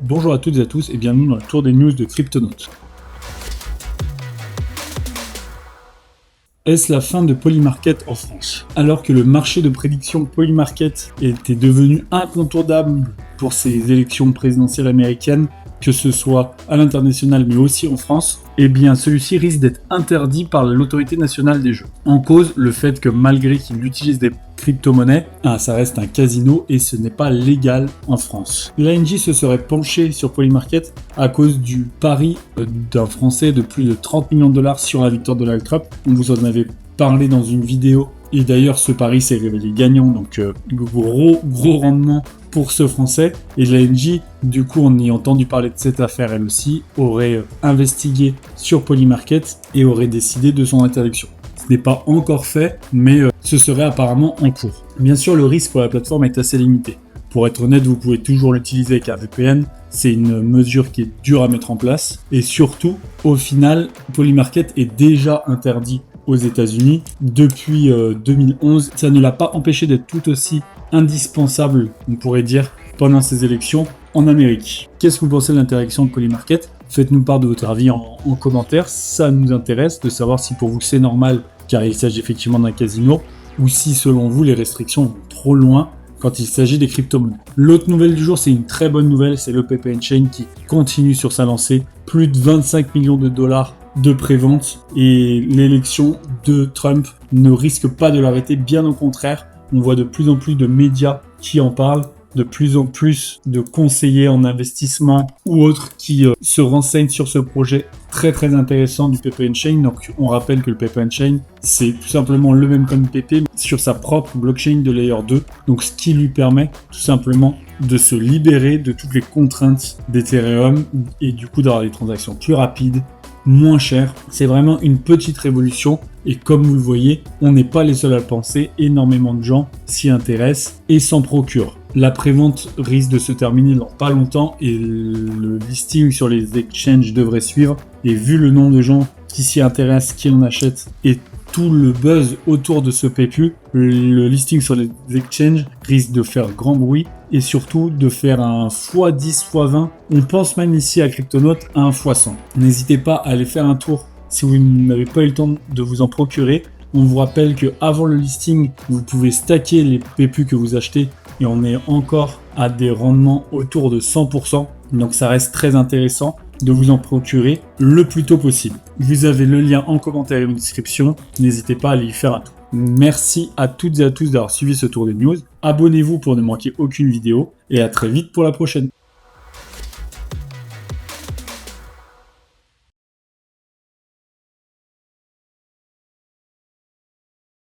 Bonjour à toutes et à tous et bienvenue dans le tour des news de Cryptonautes. Est-ce la fin de Polymarket en France? Alors que le marché de prédiction Polymarket était devenu incontournable pour ces élections présidentielles américaines, que ce soit à l'international mais aussi en France, eh bien celui-ci risque d'être interdit par l'autorité nationale des jeux. En cause, le fait que malgré qu'il utilise des crypto-monnaies, ça reste un casino et ce n'est pas légal en France. L'ANJ se serait penché sur Polymarket à cause du pari d'un Français de plus de 30 millions de dollars sur la victoire de Donald Trump. On vous en avait parlé dans une vidéo et d'ailleurs ce pari s'est révélé gagnant, donc gros rendement pour ce Français. Et l'ANJ, du coup, on y a entendu parler de cette affaire elle aussi, aurait investigué sur Polymarket et aurait décidé de son interdiction. Ce n'est pas encore fait, mais ce serait apparemment en cours. Bien sûr, le risque pour la plateforme est assez limité. Pour être honnête, vous pouvez toujours l'utiliser avec un VPN. C'est une mesure qui est dure à mettre en place. Et surtout, au final, Polymarket est déjà interdit aux États-Unis depuis 2011. Ça ne l'a pas empêché d'être tout aussi indispensable, on pourrait dire, pendant ces élections en Amérique. Qu'est-ce que vous pensez de l'interaction de Polymarket? Faites-nous part de votre avis en commentaire. Ça nous intéresse de savoir si pour vous c'est normal, car il s'agit effectivement d'un casino, ou si selon vous les restrictions vont trop loin quand il s'agit des crypto-monnaies. L'autre nouvelle du jour, c'est une très bonne nouvelle, c'est le Pepe & Chain qui continue sur sa lancée. Plus de 25 millions de dollars de prévente et l'élection de Trump ne risque pas de l'arrêter, bien au contraire. On voit de plus en plus de médias qui en parlent, de plus en plus de conseillers en investissement ou autres qui se renseignent sur ce projet très intéressant du Pepe & Chain. Donc on rappelle que le Pepe & Chain, c'est tout simplement le même comme Pepe sur sa propre blockchain de Layer 2. Donc ce qui lui permet tout simplement de se libérer de toutes les contraintes d'Ethereum et du coup d'avoir des transactions plus rapides, moins cher. C'est vraiment une petite révolution et comme vous le voyez, on n'est pas les seuls à le penser, énormément de gens s'y intéressent et s'en procurent. La prévente risque de se terminer dans pas longtemps et le listing sur les exchanges devrait suivre, et vu le nombre de gens qui s'y intéressent, qui en achètent et tout le buzz autour de ce PEPU, le listing sur les exchanges risque de faire grand bruit et surtout de faire un x10, x20. On pense même ici à Cryptonautes à un x100. N'hésitez pas à aller faire un tour si vous n'avez pas eu le temps de vous en procurer. On vous rappelle qu'avant le listing, vous pouvez stacker les PEPU que vous achetez et on est encore à des rendements autour de 100%. Donc ça reste très intéressant de vous en procurer le plus tôt possible. Vous avez le lien en commentaire et en description. N'hésitez pas à aller y faire un tour. Merci à toutes et à tous d'avoir suivi ce tour de news. Abonnez-vous pour ne manquer aucune vidéo et à très vite pour la prochaine.